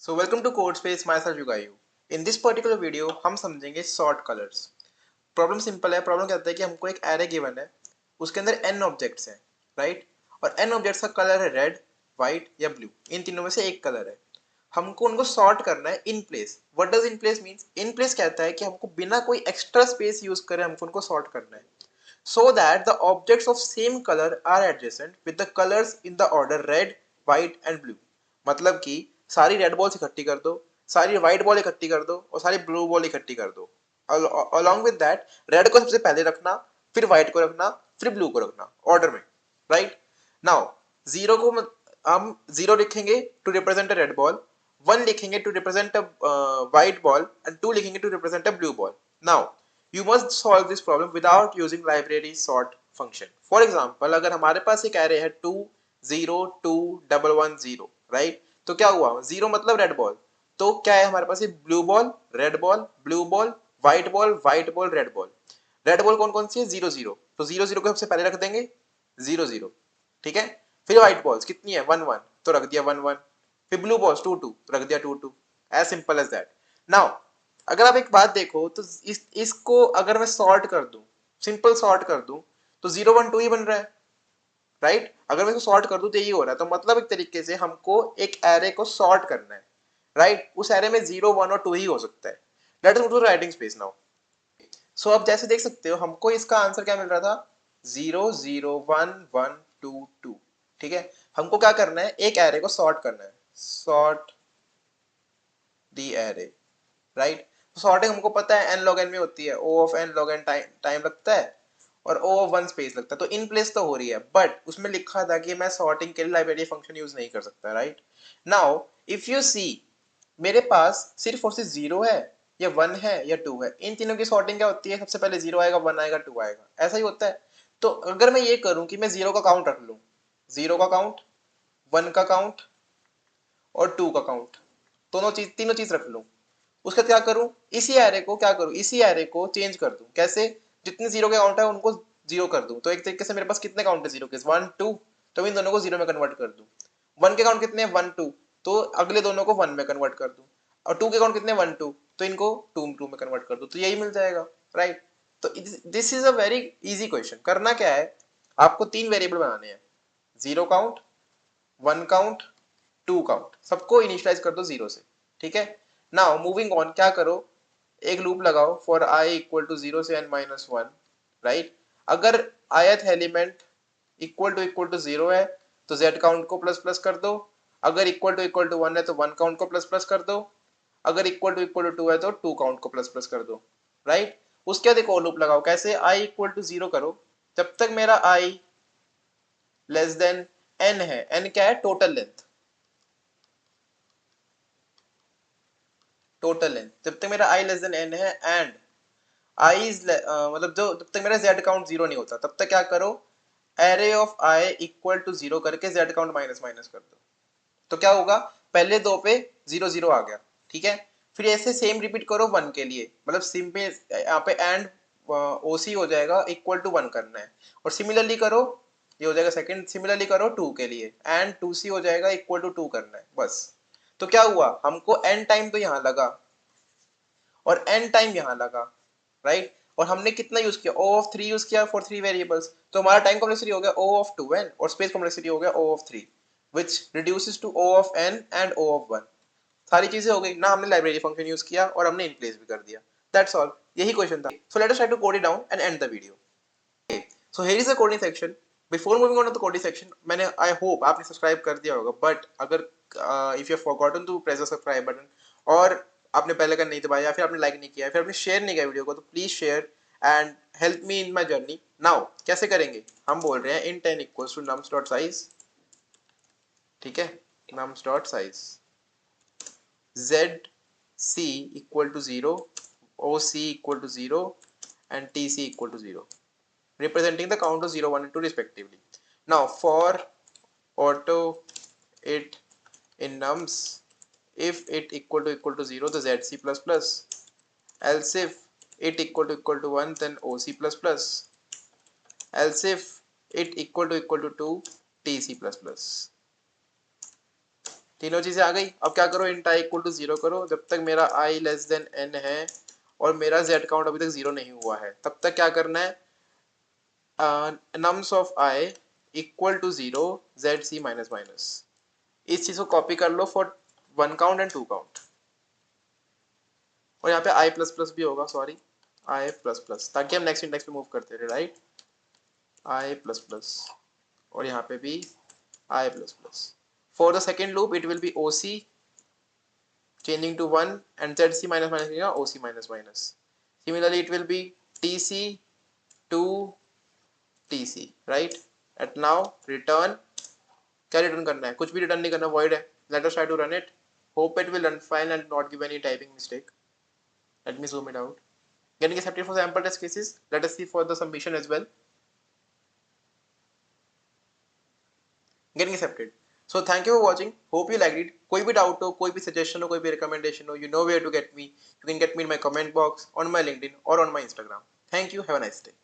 So welcome to CodeSpace, myself Yugayu. In this particular video हम समझेंगे sort colors. Problem simple है. Problem कहता है कि हमको एक एरे गिवन है, उसके अंदर n ऑब्जेक्ट्स हैं, राइट? और n ऑब्जेक्ट्स का कलर है रेड, वाइट या ब्लू. इन तीनों में से एक कलर है. हमको उनको सॉर्ट करना है in place. What does in place means? In place कहता है कि हमको बिना कोई एक्स्ट्रा स्पेस यूज करे हमको उनको सॉर्ट करना है, so that the objects of same color are adjacent with the colors in the order red, white and blue. मतलब कि सारी रेड बॉल्स इकट्ठी कर दो, सारी व्हाइट बॉल इकट्ठी कर दो और सारी ब्लू बॉल इकट्ठी कर दो. along with that रेड को सबसे पहले रखना, फिर व्हाइट को रखना, फिर ब्लू को रखना ऑर्डर में, राइट? नाउ जीरो को हम जीरो लिखेंगे to represent a red ball, one लिखेंगे to represent a white ball and two लिखेंगे to represent a blue ball. Now you must solve this problem without using library sort function. For example, अगर हमारे पास एक array है 2 0 2 1 1 0, right? तो क्या हुआ? 0 मतलब रेड बॉल, तो क्या है हमारे पास? Blue ball, red ball, blue ball, white ball, white ball, red ball. Red ball कौन कौन सी है? 0 0, तो 0 0 को सबसे पहले रख देंगे 0 0, ठीक है? फिर व्हाइट बॉल्स कितनी है? 1 1, तो रख दिया 1 1. फिर ब्लू बॉल्स 2 2, रख दिया 2 2. As simple as that. Now अगर आप एक बात देखो तो इसको अगर मैं सॉर्ट कर दूं, सिंपल सॉर्ट कर दूं, तो 0 1 2 ही बन रहा है, राइट? अगर मैं इसको सॉर्ट कर दूं तो यही हो रहा है. तो मतलब एक तरीके से हमको एक एरे को सॉर्ट करना है, राइट? उस एरे में 0 1 और 2 ही हो सकता है. Let us move to writing space now. So अब जैसे देख सकते हो हमको इसका आंसर क्या मिल रहा था? 0 0 1 1 2 2, ठीक है? हमको क्या करना है? एक एरे को सॉर्ट करना है. सॉर्ट दी एरे, राइट? सॉर्टिंग हमको पता है n log n में होती है. O of n log n time लगता है और O of 1 स्पेस लगता है. तो इन प्लेस तो हो रही है, बट उसमें लिखा था कि मैं सॉर्टिंग के लिए लाइब्रेरी फंक्शन यूज नहीं कर सकता, right? Now if you see, मेरे पास सिर्फ और सिर्फ 0 है या 1 है या 2 है. इन तीनों की सॉर्टिंग क्या होती है? सबसे पहले 0 आएगा, 1 आएगा, 2 आएगा, ऐसा ही होता है. तो अगर मैं ये करूं कि मैं 0 का काउंट रख लूं, 0 का काउंट, 1 का काउंट और 2 का काउंट, तीनों चीज रख लूं, उसका क्या करूं? इसी एरे को क्या करूं? इसी एरे को चेंज कर दूं. कैसे? जितने जीरो के काउंट है उनको जीरो कर दूं. तो एक तरीके से मेरे पास कितने काउंट है जीरो के? 1 2, तो इन दोनों को जीरो में कन्वर्ट कर दूं. 1 के काउंट कितने हैं? 1 2, तो अगले दोनों को 1 में कन्वर्ट कर दूं. और 2 के काउंट कितने? 1 2, तो इनको 2 2 में कन्वर्ट कर दूं. तो यही मिल जाएगा, राइट? तो this is a very easy question. करना क्या है? आपको तीन वेरिएबल बनाने हैं. जीरो काउंट, 1 काउंट, 2 काउंट, सबको इनिशियलाइज कर दो 0 से, ठीक है? नाउ मूविंग ऑन, क्या करो? एक लूप लगाओ फॉर i इक्वल टू 0 से n माइनस 1, राइट? अगर ith एलिमेंट इक्वल टू 0 है तो z काउंट को प्लस प्लस कर दो. अगर इक्वल टू 1 है तो 1 काउंट को प्लस प्लस कर दो. अगर इक्वल टू 2 है तो 2 काउंट को प्लस प्लस कर दो, राइट? उसके बाद एक और लूप लगाओ. कैसे? i इक्वल टू 0 करो जब तक मेरा i लेस देन n है. n क्या है? Total length. टोटल लेंथ जब तक मेरा i लेस देन n है एंड i इज मतलब जो जब तक मेरा z काउंट 0 नहीं होता तब तक क्या करो? Array of i equal to 0 करके z काउंट माइनस माइनस कर दो. तो क्या होगा? पहले दो पे 0 0 आ गया, ठीक है? फिर ऐसे सेम रिपीट करो 1 के लिए. मतलब सिंपल यहाँ पे एंड ओसी हो जाएगा, इक्वल टू 1 करना है. और सिमिलरली करो, ये हो जाएगा सेकंड. सिमिलरली करो 2 के लिए, एंड 2c हो जाएगा, इक्वल टू 2 करना है, बस. तो क्या हुआ? हमको n टाइम तो यहाँ लगा और n टाइम यहाँ लगा, राइट? और हमने कितना यूज किया? O ऑफ 3 यूज किया फॉर 3 वेरिएबल्स. तो हमारा टाइम कॉम्प्लेक्सिटी हो गया O ऑफ 2n और स्पेस कॉम्प्लेक्सिटी हो गया O of 3, which reduces to O of n and O of 1. सारी चीजें हो गई ना. हमने लाइब्रेरी फंक्शन यूज किया और हमने इन प्लेस भी कर दिया. That's all. यही क्वेश्चन था. So let us try to code it down and end the video. So here is the coding section. Before moving on to the coding section, मैंने I hope आपने subscribe कर दिया होगा, but अगर if you have forgotten to press the subscribe button और आपने पहले का नहीं दबाया, फिर आपने लाइक नहीं किया, फिर आपने शेयर नहीं किया वीडियो को, तो please share and help me in my journey. Now कैसे करेंगे? हम बोल रहे हैं int n equals to nums dot size, ठीक है? nums dot size, z c equal to 0, oc equal to 0 and tc equal to 0, representing the count of 0 1 and 2 respectively. Now for auto it in nums, if it equal to 0 the zc plus plus, else if it equal to 1 then oc plus plus, else if it equal to 2 tc plus plus, तीनों चीजें आ गई। अब क्या करो, int I equal to 0 करो। जब तक मेरा आई लेस देन n है और मेरा z काउंट अभी तक 0 नहीं हुआ है, तब तक क्या करना है, nums of i equal to 0 zc minus minus. इस चीज को कॉपी कर लो फॉर 1 काउंट एंड 2 काउंट। और यहाँ पे i प्लस प्लस भी होगा, सॉरी i प्लस प्लस, ताकि हम नेक्स्ट इंडेक्स पे मूव करते रहे, राइट। i प्लस प्लस और यहाँ पे भी i plus plus. For the second loop it will be oc changing to 1 and zc minus minus oc minus minus. Similarly it will be tc to tc, right। at now return, क्या return करना है, कुछ भी return नहीं करना, void है। let us try to run it, hope it will run fine and not give any typing mistake। let me zoom it out। getting accepted for sample test cases, let us see for the submission as well। getting accepted। so thank you for watching, hope you liked it। कोई भी doubt हो, कोई भी suggestion हो, कोई भी recommendation हो, you know where to get me। you can get me in my comment box, on my LinkedIn or on my Instagram। thank you, have a nice day।